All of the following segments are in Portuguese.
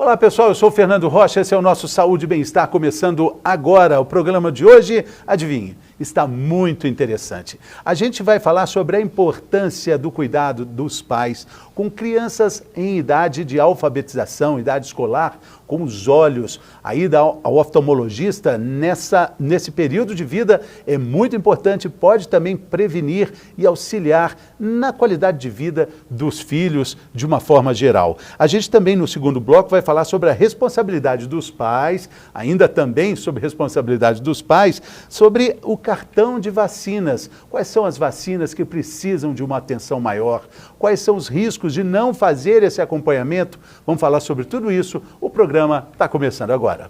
Olá pessoal, eu sou o Fernando Rocha, esse é o nosso Saúde e Bem-Estar, começando agora. O programa de hoje, adivinhe, está muito interessante. A gente vai falar sobre a importância do cuidado dos pais com crianças em idade de alfabetização, idade escolar, com os olhos. A ida ao oftalmologista nesse período de vida é muito importante, pode também prevenir e auxiliar na qualidade de vida dos filhos de uma forma geral. A gente também no segundo bloco vai falar sobre a responsabilidade dos pais, ainda também sobre responsabilidade dos pais, sobre o cartão de vacinas. Quais são as vacinas que precisam de uma atenção maior? Quais são os riscos de não fazer esse acompanhamento? Vamos falar sobre tudo isso. O programa está começando agora.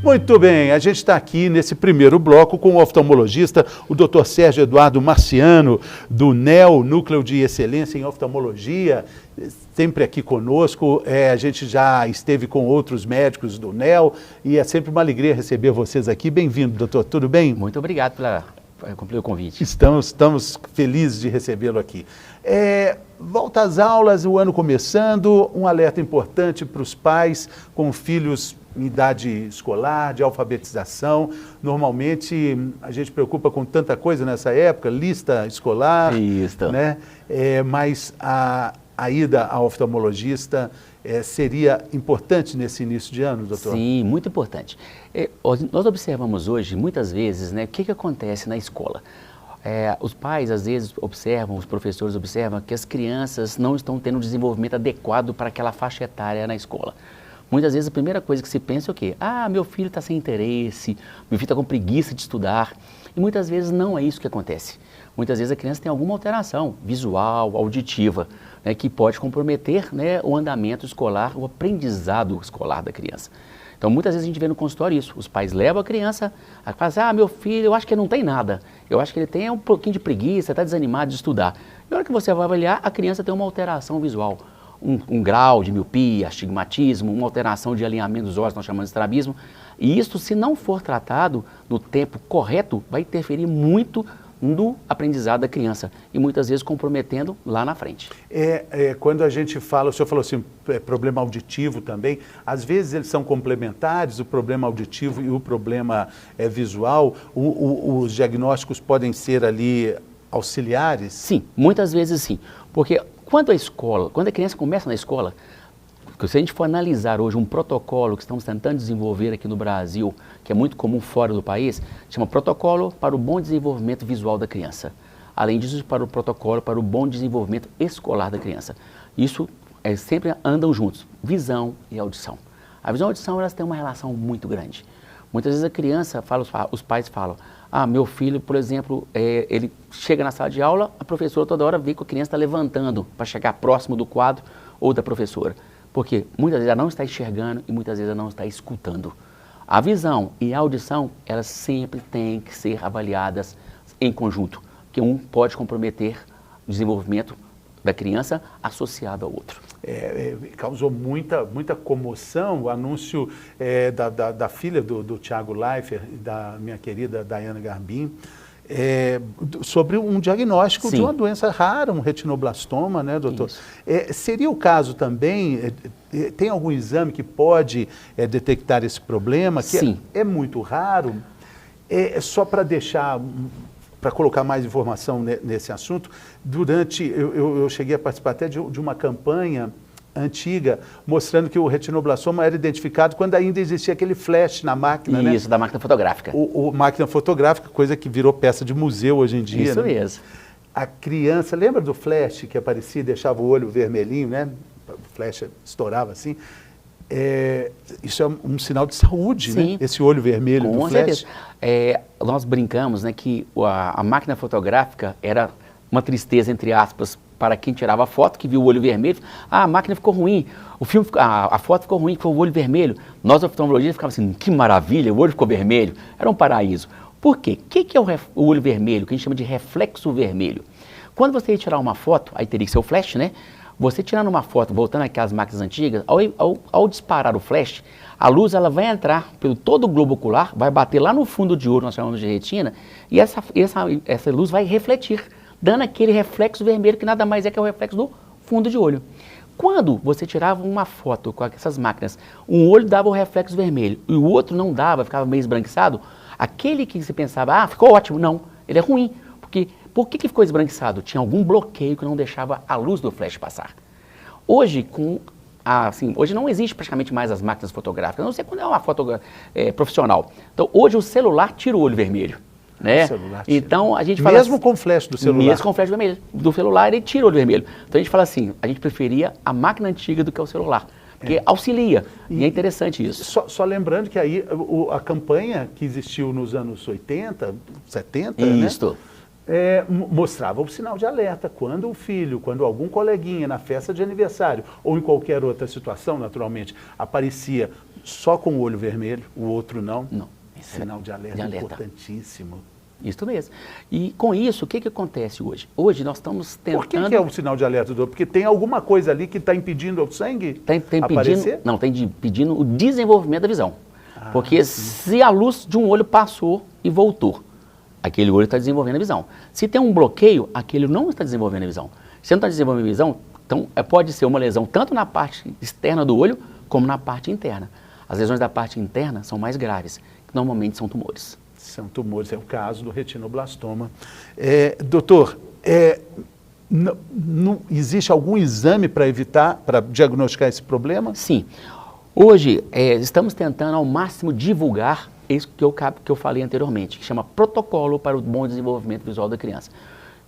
Muito bem, a gente está aqui nesse primeiro bloco com o oftalmologista, o Dr. Sérgio Eduardo Marciano, do NEL, Núcleo de Excelência em Oftalmologia, sempre aqui conosco. A gente já esteve com outros médicos do NEL e é sempre uma alegria receber vocês aqui. Bem-vindo, doutor, tudo bem? Muito obrigado pelo convite. Estamos felizes de recebê-lo aqui. Volta às aulas, o ano começando, um alerta importante para os pais com filhos em idade escolar, de alfabetização. Normalmente a gente preocupa com tanta coisa nessa época, lista escolar, né? Mas a ida ao oftalmologista seria importante nesse início de ano, doutor? Sim, muito importante. Nós observamos hoje, muitas vezes, né, o que acontece na escola. Os pais, às vezes, observam, os professores observam que as crianças não estão tendo um desenvolvimento adequado para aquela faixa etária na escola. Muitas vezes a primeira coisa que se pensa é o quê? Meu filho está sem interesse, meu filho está com preguiça de estudar. E muitas vezes não é isso que acontece. Muitas vezes a criança tem alguma alteração visual, auditiva, né, que pode comprometer, né, o andamento escolar, o aprendizado escolar da criança. Então muitas vezes a gente vê no consultório isso, os pais levam a criança a falar meu filho, eu acho que ele não tem nada, eu acho que ele tem um pouquinho de preguiça, está desanimado de estudar. E na hora que você vai avaliar, a criança tem uma alteração visual. Um grau de miopia, astigmatismo, uma alteração de alinhamento dos olhos, nós chamamos de estrabismo. E isso, se não for tratado no tempo correto, vai interferir muito no aprendizado da criança e muitas vezes comprometendo lá na frente. Quando a gente fala, o senhor falou assim, problema auditivo também, às vezes eles são complementares, o problema auditivo e o problema visual, os diagnósticos podem ser ali auxiliares? Sim, muitas vezes sim, porque quando a criança começa na escola, se a gente for analisar hoje um protocolo que estamos tentando desenvolver aqui no Brasil, que é muito comum fora do país, chama Protocolo para o Bom Desenvolvimento Visual da Criança. Além disso, para o Protocolo para o Bom Desenvolvimento Escolar da Criança. Isso sempre andam juntos, visão e audição. A visão e a audição, elas têm uma relação muito grande. Muitas vezes a criança, os pais falam, meu filho, por exemplo, ele chega na sala de aula, a professora toda hora vê que a criança está levantando para chegar próximo do quadro ou da professora. Porque muitas vezes ela não está enxergando e muitas vezes ela não está escutando. A visão e a audição, elas sempre têm que ser avaliadas em conjunto, porque um pode comprometer o desenvolvimento da criança associado ao outro. Causou muita comoção o anúncio da filha do Thiago Leifert e da minha querida Dayana Garbim, sobre um diagnóstico de uma doença rara, um retinoblastoma, né, doutor? Seria o caso também, tem algum exame que pode detectar esse problema? Que Sim. É muito raro? Só para colocar mais informação nesse assunto, eu cheguei a participar até de uma campanha antiga, mostrando que o retinoblastoma era identificado quando ainda existia aquele flash na máquina, né? Isso, da máquina fotográfica. Máquina fotográfica, coisa que virou peça de museu hoje em dia. Isso né? mesmo. A criança, lembra do flash que aparecia e deixava o olho vermelhinho, né? O flash estourava assim. Isso é um sinal de saúde, Sim. né? Esse olho vermelho do flash. Nós brincamos, né, que a máquina fotográfica era uma tristeza, entre aspas, para quem tirava a foto, que viu o olho vermelho. A máquina ficou ruim, a foto ficou ruim, ficou o olho vermelho. Nós, oftalmologistas, ficávamos assim, que maravilha, o olho ficou vermelho. Era um paraíso. Por quê? O que é o olho vermelho, que a gente chama de reflexo vermelho? Quando você ia tirar uma foto, aí teria que ser o flash, né? Você tirando uma foto, voltando àquelas máquinas antigas, ao disparar o flash, a luz ela vai entrar pelo todo o globo ocular, vai bater lá no fundo de olho, nós chamamos de retina, e essa luz vai refletir, dando aquele reflexo vermelho que nada mais é que o reflexo do fundo de olho. Quando você tirava uma foto com essas máquinas, um olho dava o reflexo vermelho e o outro não dava, ficava meio esbranquiçado, aquele que você pensava, ah, ficou ótimo, não, ele é ruim. Porque, por que ficou esbranquiçado? Tinha algum bloqueio que não deixava a luz do flash passar. Hoje, hoje não existe praticamente mais as máquinas fotográficas, a não sei quando é uma foto profissional. Então, hoje o celular tira o olho vermelho. Né? Então, a gente fala mesmo com o flash do celular? Mesmo com o flash vermelho. Do celular, ele tira o olho vermelho. Então, a gente fala assim, a gente preferia a máquina antiga do que o celular. Porque auxilia, e é interessante isso. Só lembrando que aí a campanha que existiu nos anos 80, 70, isso. Né, mostrava o sinal de alerta. Quando o filho, quando algum coleguinha na festa de aniversário, ou em qualquer outra situação, naturalmente, aparecia só com o olho vermelho, o outro não. Não. Sinal de alerta importantíssimo. Isso mesmo. E com isso, o que acontece hoje? Hoje nós estamos tentando... Por que é o sinal de alerta, doutor? Porque tem alguma coisa ali que está impedindo o sangue aparecer? Não, está impedindo o desenvolvimento da visão. Porque se a luz de um olho passou e voltou, aquele olho está desenvolvendo a visão. Se tem um bloqueio, aquele não está desenvolvendo a visão. Se não está desenvolvendo a visão, então pode ser uma lesão tanto na parte externa do olho, como na parte interna. As lesões da parte interna são mais graves, que normalmente são tumores. São tumores, é o caso do retinoblastoma. Doutor, não existe algum exame para evitar, para diagnosticar esse problema? Sim. Hoje, estamos tentando ao máximo divulgar isso que eu falei anteriormente, que chama Protocolo para o Bom Desenvolvimento Visual da Criança.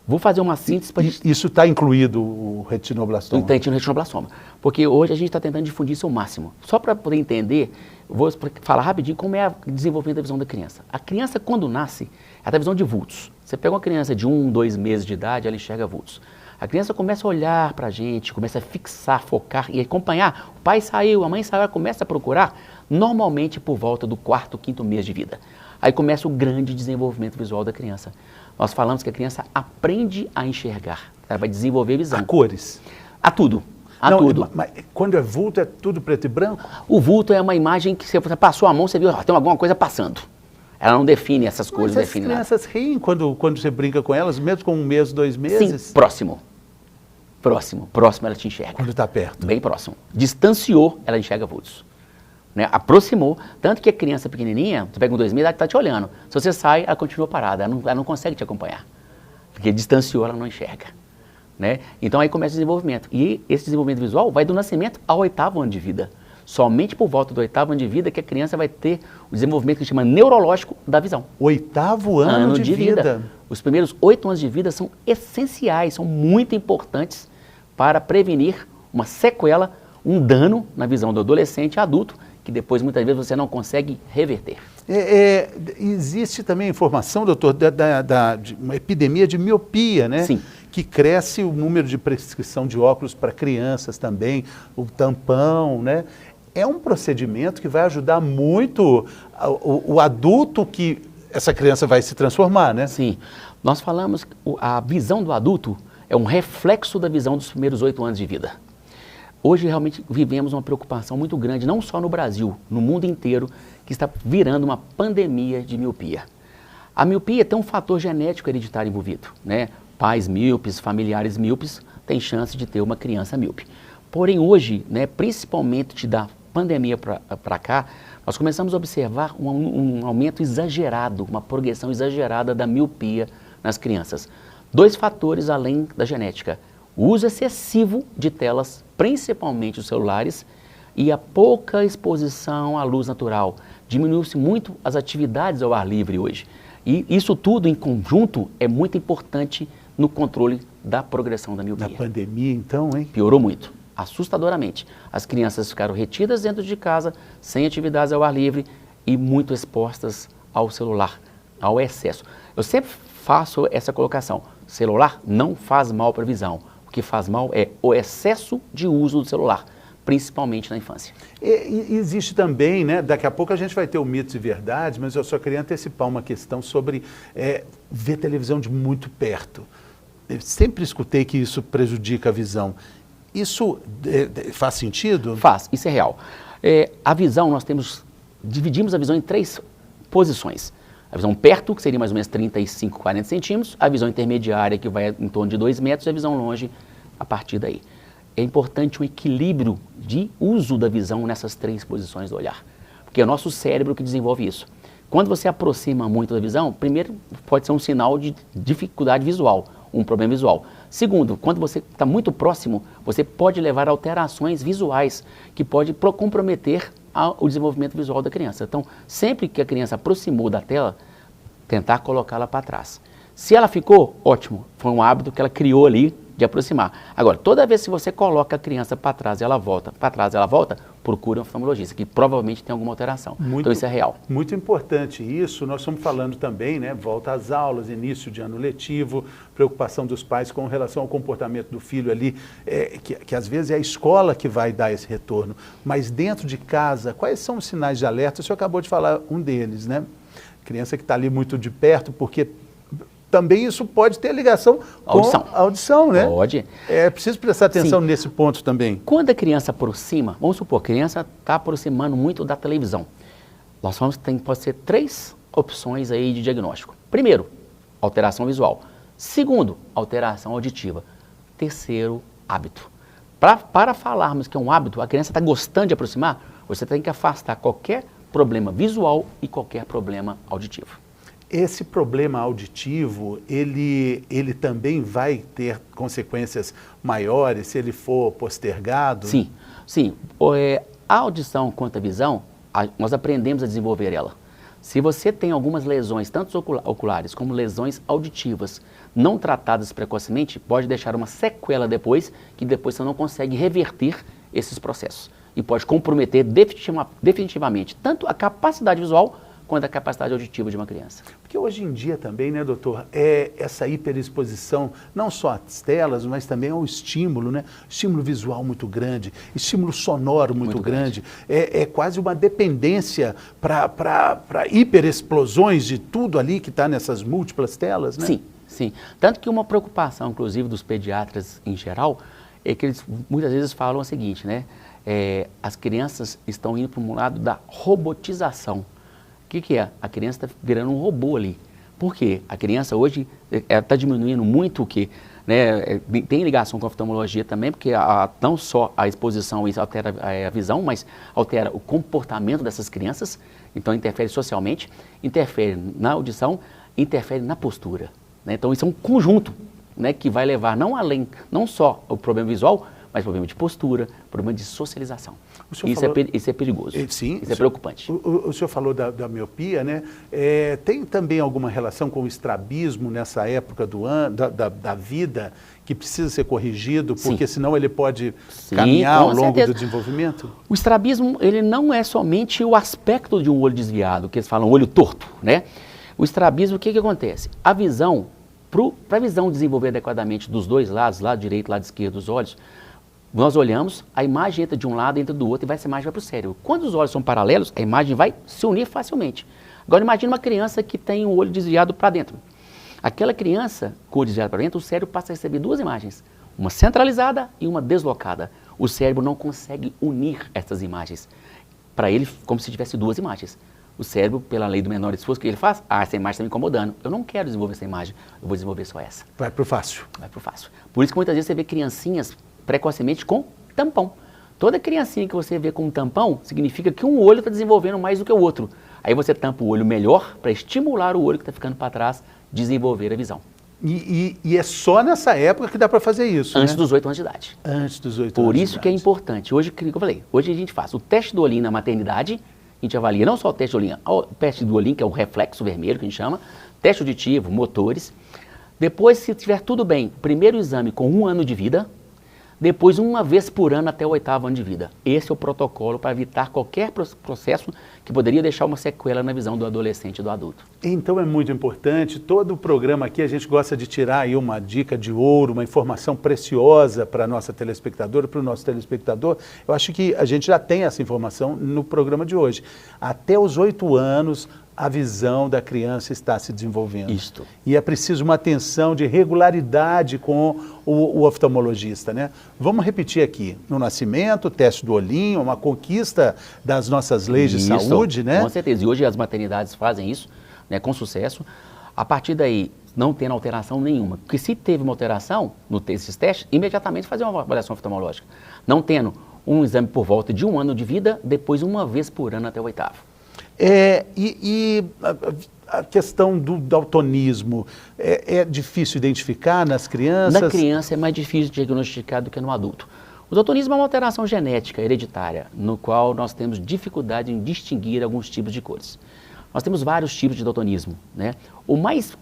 Vou fazer uma síntese para gente... Isso está incluído o retinoblastoma? Está incluído o retinoblastoma. Porque hoje a gente está tentando difundir isso ao máximo. Só para poder entender, vou falar rapidinho como é o desenvolvimento da visão da criança. A criança, quando nasce, ela tem visão de vultos. Você pega uma criança de 1, 2 meses de idade, ela enxerga vultos. A criança começa a olhar para a gente, começa a fixar, focar e acompanhar. O pai saiu, a mãe saiu, ela começa a procurar, normalmente por volta do 4º, 5º mês de vida. Aí começa o grande desenvolvimento visual da criança. Nós falamos que a criança aprende a enxergar, ela vai desenvolver visão. A cores? A tudo. Tudo. Mas quando é vulto, é tudo preto e branco? O vulto é uma imagem que você passou a mão, você viu, tem alguma coisa passando. Ela não define essas cores, não define nada. As crianças riem quando você brinca com elas, mesmo com 1 mês, 2 meses? Sim, próximo ela te enxerga. Quando está perto? Bem próximo. Distanciou, ela enxerga vultos. Né? Aproximou, tanto que a criança pequenininha, você pega com 2 meses, ela está te olhando. Se você sai, ela continua parada, ela não consegue te acompanhar. Porque distanciou, ela não enxerga. Né? Então aí começa o desenvolvimento. E esse desenvolvimento visual vai do nascimento ao 8º ano de vida. Somente por volta do 8º ano de vida que a criança vai ter o desenvolvimento que se chama neurológico da visão. 8º ano de vida. Os primeiros 8 anos de vida são essenciais, são muito importantes para prevenir uma sequela, um dano na visão do adolescente e adulto, que depois muitas vezes você não consegue reverter. Existe também informação, doutor, de uma epidemia de miopia, né? Sim. Que cresce o número de prescrição de óculos para crianças também, o tampão, né? É um procedimento que vai ajudar muito o adulto que essa criança vai se transformar, né? Sim. Nós falamos que a visão do adulto é um reflexo da visão dos primeiros 8 anos de vida. Hoje realmente vivemos uma preocupação muito grande, não só no Brasil, no mundo inteiro, que está virando uma pandemia de miopia. A miopia tem um fator genético hereditário envolvido, né? Pais míopes, familiares míopes, têm chance de ter uma criança míope. Porém hoje, né, principalmente da pandemia para cá, nós começamos a observar um aumento exagerado, uma progressão exagerada da miopia nas crianças. 2 fatores além da genética: o uso excessivo de telas, principalmente os celulares, e a pouca exposição à luz natural. Diminuiu-se muito as atividades ao ar livre hoje. E isso tudo em conjunto é muito importante no controle da progressão da miopia. Na pandemia, então, hein? Piorou muito, assustadoramente. As crianças ficaram retidas dentro de casa, sem atividades ao ar livre e muito expostas ao celular, ao excesso. Eu sempre faço essa colocação: celular não faz mal para a visão. O que faz mal é o excesso de uso do celular, principalmente na infância. E existe também, né, daqui a pouco a gente vai ter o mitos e verdades, mas eu só queria antecipar uma questão sobre ver televisão de muito perto. Eu sempre escutei que isso prejudica a visão. Isso faz sentido? Faz, isso é real. A visão, dividimos a visão em 3 posições. A visão perto, que seria mais ou menos 35, 40 centímetros, a visão intermediária, que vai em torno de 2 metros, e a visão longe, a partir daí. É importante um equilíbrio de uso da visão nessas 3 posições do olhar, porque é o nosso cérebro que desenvolve isso. Quando você aproxima muito da visão, primeiro, pode ser um sinal de dificuldade visual, um problema visual. Segundo, quando você está muito próximo, você pode levar a alterações visuais que pode comprometer o desenvolvimento visual da criança. Então, sempre que a criança aproximou da tela, tentar colocá-la para trás. Se ela ficou, ótimo, foi um hábito que ela criou ali de aproximar. Agora, toda vez que você coloca a criança para trás e ela volta, para trás e ela volta, procure um oftalmologista, que provavelmente tem alguma alteração. Então isso é real. Muito importante isso, nós estamos falando também, né, volta às aulas, início de ano letivo, preocupação dos pais com relação ao comportamento do filho ali, que às vezes é a escola que vai dar esse retorno, mas dentro de casa, quais são os sinais de alerta? O senhor acabou de falar um deles, né? Criança que está ali muito de perto, porque também isso pode ter ligação com a audição, né? Pode. É preciso prestar atenção nesse ponto também. Quando a criança aproxima, vamos supor, a criança está aproximando muito da televisão. Nós pode ser 3 opções aí de diagnóstico. Primeiro, alteração visual. Segundo, alteração auditiva. Terceiro, hábito. Para falarmos que é um hábito, a criança está gostando de aproximar, você tem que afastar qualquer problema visual e qualquer problema auditivo. Esse problema auditivo, ele também vai ter consequências maiores se ele for postergado? Sim, sim. A audição quanto a visão, nós aprendemos a desenvolver ela. Se você tem algumas lesões, tanto oculares como lesões auditivas, não tratadas precocemente, pode deixar uma sequela depois, que depois você não consegue reverter esses processos. E pode comprometer definitivamente tanto a capacidade visual quanto a capacidade auditiva de uma criança. Porque hoje em dia também, né, doutor, essa hiperexposição, não só às telas, mas também ao estímulo, né? Estímulo visual muito grande, estímulo sonoro muito grande. É quase uma dependência para hiperexplosões de tudo ali que está nessas múltiplas telas, né? Sim, sim. Tanto que uma preocupação, inclusive, dos pediatras em geral, é que eles muitas vezes falam o seguinte, né? As crianças estão indo para um lado da robotização. O que é? A criança está virando um robô ali. Por quê? A criança hoje está diminuindo muito o que, né, tem ligação com a oftalmologia também, porque não só a exposição isso altera a visão, mas altera o comportamento dessas crianças, então interfere socialmente, interfere na audição, interfere na postura. Né? Então isso é um conjunto, né, que vai levar não só o problema visual, mas problema de postura, problema de socialização. Isso é perigoso, sim, isso é preocupante. O senhor falou da miopia, né? Tem também alguma relação com o estrabismo nessa época da vida que precisa ser corrigido, porque senão ele pode caminhar ao longo do desenvolvimento? O estrabismo, ele não é somente o aspecto de um olho desviado, que eles falam olho torto, né? O estrabismo, o que acontece? A visão, para a visão desenvolver adequadamente dos dois lados, lado direito e lado esquerdo dos olhos, nós olhamos, a imagem entra de um lado, entra do outro e essa imagem vai para o cérebro. Quando os olhos são paralelos, a imagem vai se unir facilmente. Agora imagine uma criança que tem o olho desviado para dentro. Aquela criança com o olho desviado para dentro, o cérebro passa a receber 2 imagens, uma centralizada e uma deslocada. O cérebro não consegue unir essas imagens. Para ele, como se tivesse 2 imagens. O cérebro, pela lei do menor esforço, o que ele faz? Essa imagem está me incomodando. Eu não quero desenvolver essa imagem, eu vou desenvolver só essa. Vai para o fácil. Vai para o fácil. Por isso que muitas vezes você vê criancinhas precocemente com tampão. Toda criancinha que você vê com um tampão significa que um olho está desenvolvendo mais do que o outro. Aí você tampa o olho melhor para estimular o olho que está ficando para trás, desenvolver a visão. E é só nessa época que dá para fazer isso, antes, né? Dos 8 anos de idade. Antes dos 8 anos de idade. Por isso que é importante. Hoje, como eu falei, hoje a gente faz o teste do olhinho na maternidade, a gente avalia não só o teste do olhinho, que é o reflexo vermelho que a gente chama, teste auditivo, motores. Depois, se tiver tudo bem, primeiro exame com 1 ano de vida, depois 1 vez por ano até o 8º ano de vida. Esse é o protocolo para evitar qualquer processo que poderia deixar uma sequela na visão do adolescente e do adulto. Então é muito importante, todo o programa aqui a gente gosta de tirar aí uma dica de ouro, uma informação preciosa para a nossa telespectadora, para o nosso telespectador. Eu acho que a gente já tem essa informação no programa de hoje. Até os 8 anos, a visão da criança está se desenvolvendo. Isto. E é preciso uma atenção de regularidade com o oftalmologista, né? Vamos repetir aqui, no nascimento, teste do olhinho, uma conquista das nossas leis de saúde, né? Com certeza, e hoje as maternidades fazem isso, né, com sucesso. A partir daí, não tendo alteração nenhuma, porque se teve uma alteração nesses testes, imediatamente fazer uma avaliação oftalmológica. Não tendo um exame por volta de 1 ano de vida, depois uma vez por ano até o 8º. A questão do daltonismo, é difícil identificar nas crianças? Na criança é mais difícil de diagnosticar do que no adulto. O daltonismo é uma alteração genética hereditária, no qual nós temos dificuldade em distinguir alguns tipos de cores. Nós temos vários tipos de daltonismo, né? O mais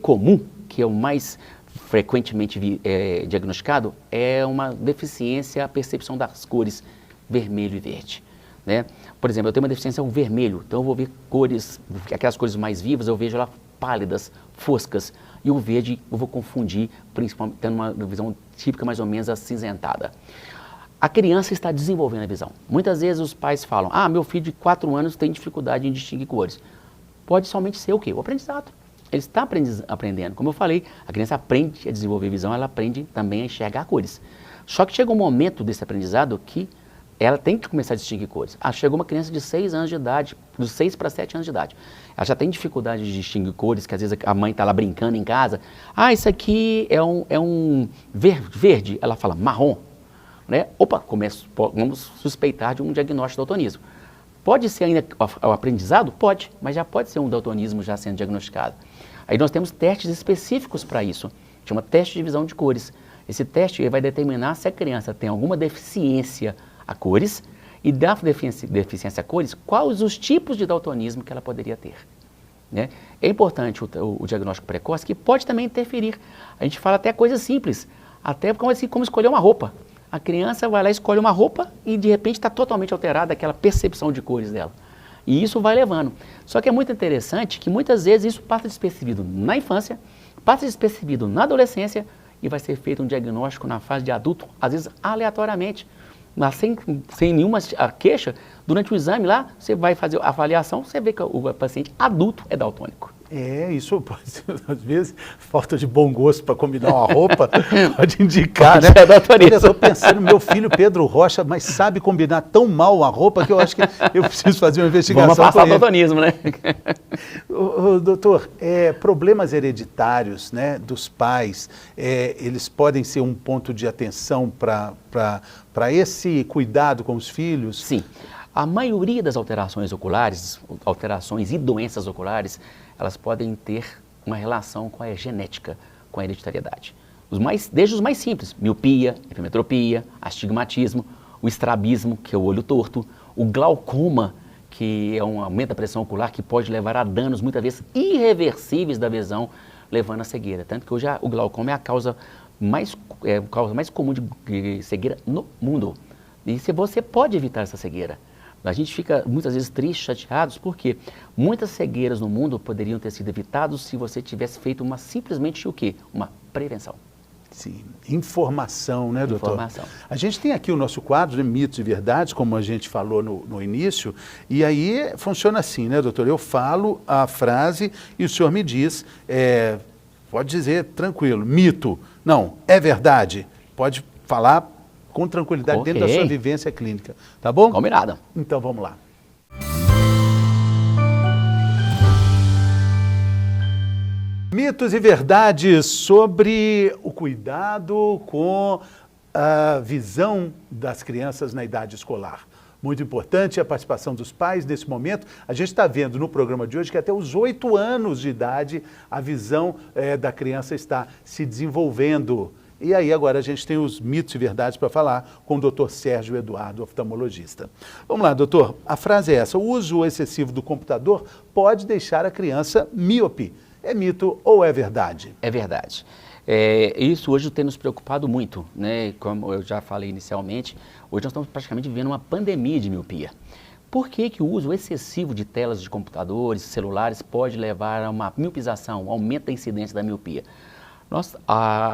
comum, que é o mais frequentemente diagnosticado, é uma deficiência à percepção das cores vermelho e verde, né? Por exemplo, eu tenho uma deficiência ao vermelho, então eu vou ver cores, aquelas cores mais vivas, eu vejo lá pálidas, foscas, e o verde eu vou confundir, principalmente tendo uma visão típica mais ou menos acinzentada. A criança está desenvolvendo a visão. Muitas vezes os pais falam, meu filho de 4 anos tem dificuldade em distinguir cores. Pode somente ser o quê? O aprendizado. Ele está aprendendo. Como eu falei, a criança aprende a desenvolver visão, ela aprende também a enxergar cores. Só que chega um momento desse aprendizado que ela tem que começar a distinguir cores. Chegou uma criança de 6 anos de idade, dos 6 para 7 anos de idade. Ela já tem dificuldade de distinguir cores, que às vezes a mãe está lá brincando em casa. Isso aqui é um verde. Ela fala marrom. Né? Opa, vamos suspeitar de um diagnóstico de daltonismo. Pode ser ainda o aprendizado? Pode, mas já pode ser um daltonismo já sendo diagnosticado. Aí nós temos testes específicos para isso, chama teste de visão de cores. Esse teste vai determinar se a criança tem alguma deficiência a cores e da deficiência a cores, quais os tipos de daltonismo que ela poderia ter. Né? É importante o diagnóstico precoce, que pode também interferir. A gente fala até coisas simples, até como escolher uma roupa. A criança vai lá, escolhe uma roupa e de repente está totalmente alterada aquela percepção de cores dela. E isso vai levando. Só que é muito interessante que muitas vezes isso passa despercebido na infância, passa despercebido na adolescência e vai ser feito um diagnóstico na fase de adulto, às vezes aleatoriamente, mas sem nenhuma queixa. Durante o exame lá, você vai fazer a avaliação, você vê que o paciente adulto é daltônico. Isso pode ser, às vezes, falta de bom gosto para combinar uma roupa, pode indicar, né? Olha, eu estou pensando, meu filho Pedro Rocha, mas sabe combinar tão mal a roupa que eu acho que eu preciso fazer uma investigação. Vamos afastar o daltonismo, né? Doutor, problemas hereditários, né, dos pais, eles podem ser um ponto de atenção para esse cuidado com os filhos? Sim. A maioria das alterações oculares, alterações e doenças oculares, elas podem ter uma relação com a genética, com a hereditariedade. Desde os mais simples, miopia, hipermetropia, astigmatismo, o estrabismo, que é o olho torto, o glaucoma, que é um aumento da pressão ocular que pode levar a danos, muitas vezes, irreversíveis da visão, levando à cegueira. Tanto que hoje o glaucoma é a causa mais comum de cegueira no mundo. E você pode evitar essa cegueira. A gente fica muitas vezes triste, chateados, porque muitas cegueiras no mundo poderiam ter sido evitadas se você tivesse feito simplesmente o quê? Uma prevenção. Sim, informação, né, doutor? Informação. A gente tem aqui o nosso quadro de mitos e verdades, como a gente falou no início, e aí funciona assim, né, doutor? Eu falo a frase e o senhor me diz, pode dizer tranquilo, mito, não, é verdade, pode falar com tranquilidade dentro da sua vivência clínica, tá bom? Combinado. Então vamos lá. Mitos e verdades sobre o cuidado com a visão das crianças na idade escolar. Muito importante a participação dos pais nesse momento. A gente está vendo no programa de hoje que até os 8 anos de idade a visão da criança está se desenvolvendo. E aí agora a gente tem os mitos e verdades para falar com o doutor Sérgio Eduardo, oftalmologista. Vamos lá, doutor, a frase é essa: o uso excessivo do computador pode deixar a criança míope. É mito ou é verdade? É verdade. Isso hoje tem nos preocupado muito, né? Como eu já falei inicialmente, hoje nós estamos praticamente vivendo uma pandemia de miopia. Por que o uso excessivo de telas de computadores, celulares, pode levar a uma miopização, um aumento da incidência da miopia?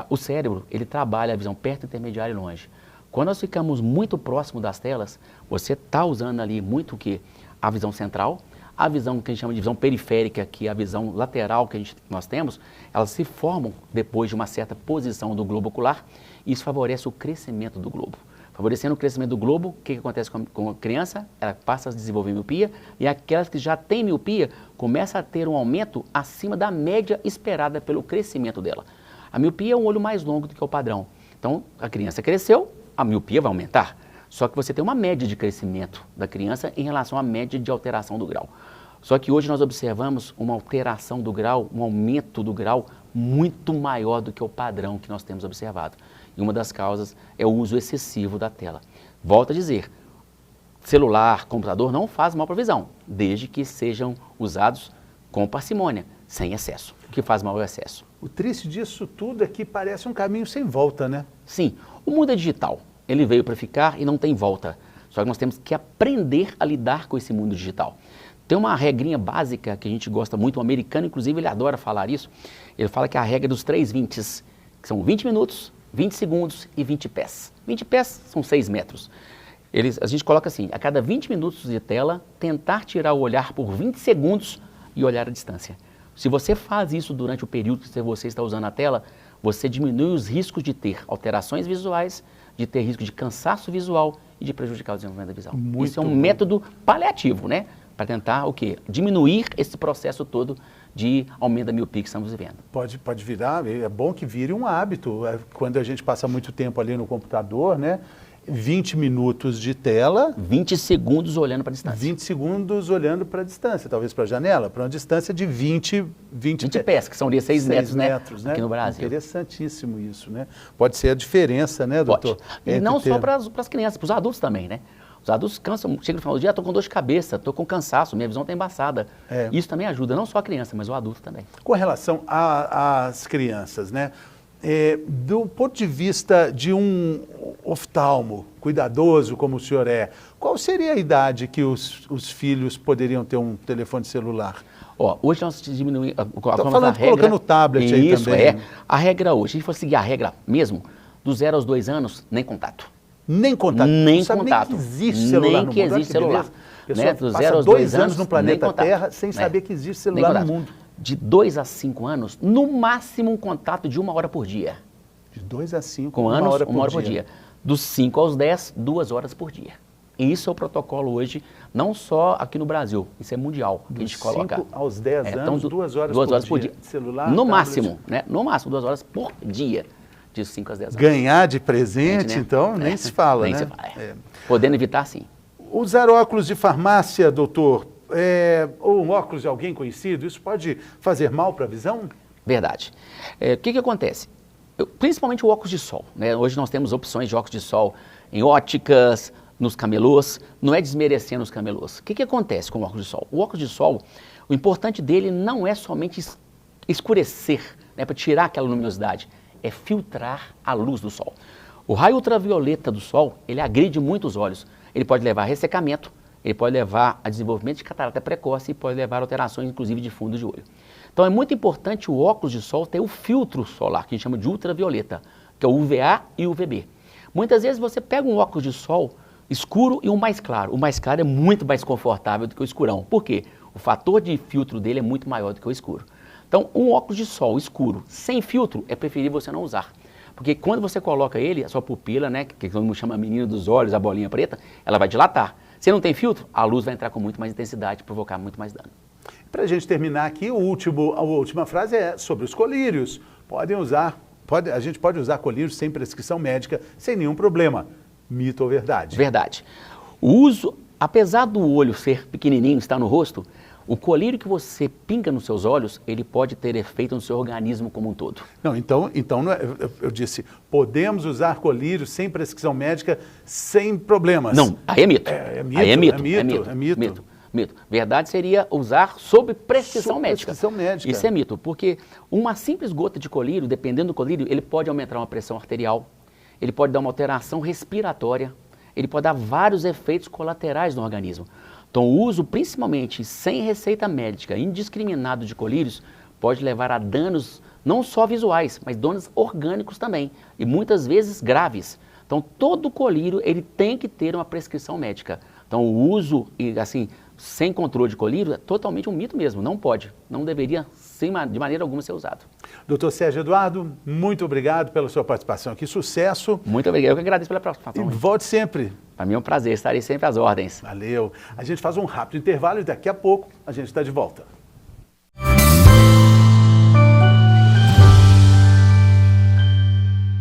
O cérebro, ele trabalha a visão perto, intermediária e longe. Quando nós ficamos muito próximo das telas, você está usando ali muito o quê? A visão central, a visão que a gente chama de visão periférica, que é a visão lateral que nós temos, elas se formam depois de uma certa posição do globo ocular, e isso favorece o crescimento do globo. Favorecendo o crescimento do globo, o que acontece com a criança? Ela passa a desenvolver miopia, e aquelas que já têm miopia começam a ter um aumento acima da média esperada pelo crescimento dela. A miopia é um olho mais longo do que o padrão. Então, a criança cresceu, a miopia vai aumentar. Só que você tem uma média de crescimento da criança em relação à média de alteração do grau. Só que hoje nós observamos uma alteração do grau, um aumento do grau muito maior do que o padrão que nós temos observado. E uma das causas é o uso excessivo da tela. Volto a dizer, celular, computador não faz mal para a visão, desde que sejam usados com parcimônia, sem excesso. O que faz mal é o excesso. O triste disso tudo é que parece um caminho sem volta, né? Sim, o mundo é digital, ele veio para ficar e não tem volta. Só que nós temos que aprender a lidar com esse mundo digital. Tem uma regrinha básica que a gente gosta muito, o americano inclusive ele adora falar isso, ele fala que é a regra dos 3 20s, que são 20 minutos, 20 segundos e 20 pés. 20 pés são 6 metros. A gente coloca assim, a cada 20 minutos de tela, tentar tirar o olhar por 20 segundos e olhar a distância. Se você faz isso durante o período que você está usando a tela, você diminui os riscos de ter alterações visuais, de ter risco de cansaço visual e de prejudicar o desenvolvimento da visão. Isso é um método paliativo, né? Para tentar o quê? Diminuir esse processo todo de aumento da miopia que estamos vivendo. Pode virar, é bom que vire um hábito. Quando a gente passa muito tempo ali no computador, né? 20 minutos de tela. 20 segundos olhando para a distância. 20 segundos olhando para a distância, talvez para a janela, para uma distância de 20 pés, que são 6 metros, né? Aqui no Brasil. Interessantíssimo isso, né? Pode ser a diferença, né, doutor? Pode. E não só para as crianças, para os adultos também, né? Os adultos cansam, chegam no final do dia, estou com dor de cabeça, estou com cansaço, minha visão está embaçada. Isso também ajuda, não só a criança, mas o adulto também. Com relação às crianças, né? Do ponto de vista de um oftalmo cuidadoso como o senhor é, qual seria a idade que os filhos poderiam ter um telefone celular? Hoje nós diminuímos colocando o tablet aí também. A regra hoje, se a gente for seguir a regra mesmo, do 0 aos 2 anos, nem contato. Nem contato? Nem contato. Nem que existe celular nem no mundo. que existe celular. Né? Do passa 0 aos 2 anos no planeta Terra sem saber que existe celular no mundo. De 2 a 5 anos, no máximo um contato de 1 hora por dia. De 2 a 5, com anos, 1 hora por dia. Dos 5 aos 10, 2 horas por dia. E isso é o protocolo hoje, não só aqui no Brasil, isso é mundial. Que a gente coloca. 5 aos 10 anos, então, 2 horas por dia. Celular, no máximo, né? No máximo, 2 horas por dia. De 5 às 10 anos. Ganhar de presente, né? Então, nem se fala, nem né? Se fala, Podendo evitar, sim. Usar óculos de farmácia, doutor, ou um óculos de alguém conhecido, isso pode fazer mal para a visão? Verdade. O que acontece? Principalmente o óculos de sol, né? Hoje nós temos opções de óculos de sol em óticas, nos camelôs, não é desmerecendo os camelôs. O que acontece com o óculos de sol? O óculos de sol, o importante dele não é somente escurecer, né, para tirar aquela luminosidade, é filtrar a luz do sol. O raio ultravioleta do sol, ele agride muito os olhos. Ele pode levar a ressecamento, ele pode levar a desenvolvimento de catarata precoce e pode levar a alterações, inclusive, de fundo de olho. Então é muito importante o óculos de sol ter o filtro solar, que a gente chama de ultravioleta, que é o UVA e o UVB. Muitas vezes você pega um óculos de sol escuro e um mais claro. O mais claro é muito mais confortável do que o escurão. Por quê? O fator de filtro dele é muito maior do que o escuro. Então, um óculos de sol escuro, sem filtro, é preferível você não usar. Porque quando você coloca ele, a sua pupila, né, que todo mundo chama a menina dos olhos, a bolinha preta, ela vai dilatar. Se não tem filtro, a luz vai entrar com muito mais intensidade e provocar muito mais dano. Para a gente terminar aqui, a última frase é sobre os colírios. A gente pode usar colírios sem prescrição médica, sem nenhum problema. Mito ou verdade? Verdade. O uso, apesar do olho ser pequenininho, estar no rosto, o colírio que você pinga nos seus olhos, ele pode ter efeito no seu organismo como um todo. Não, então eu disse, podemos usar colírios sem prescrição médica, sem problemas. Não, aí é mito. Aí é mito. Mito. Verdade seria usar sob prescrição médica. Prescrição médica. Isso é mito, porque uma simples gota de colírio, dependendo do colírio, ele pode aumentar uma pressão arterial, ele pode dar uma alteração respiratória, ele pode dar vários efeitos colaterais no organismo. Então, o uso, principalmente sem receita médica, indiscriminado de colírios, pode levar a danos não só visuais, mas danos orgânicos também, e muitas vezes graves. Então, todo colírio ele tem que ter uma prescrição médica. Então, o uso, assim, sem controle de colírio, é totalmente um mito mesmo, não pode, não deveria de maneira alguma ser usado. Doutor Sérgio Eduardo, muito obrigado pela sua participação aqui, sucesso. Muito obrigado, eu que agradeço pela participação. E volte sempre. Para mim é um prazer, estarei sempre às ordens. Valeu. A gente faz um rápido intervalo e daqui a pouco a gente está de volta.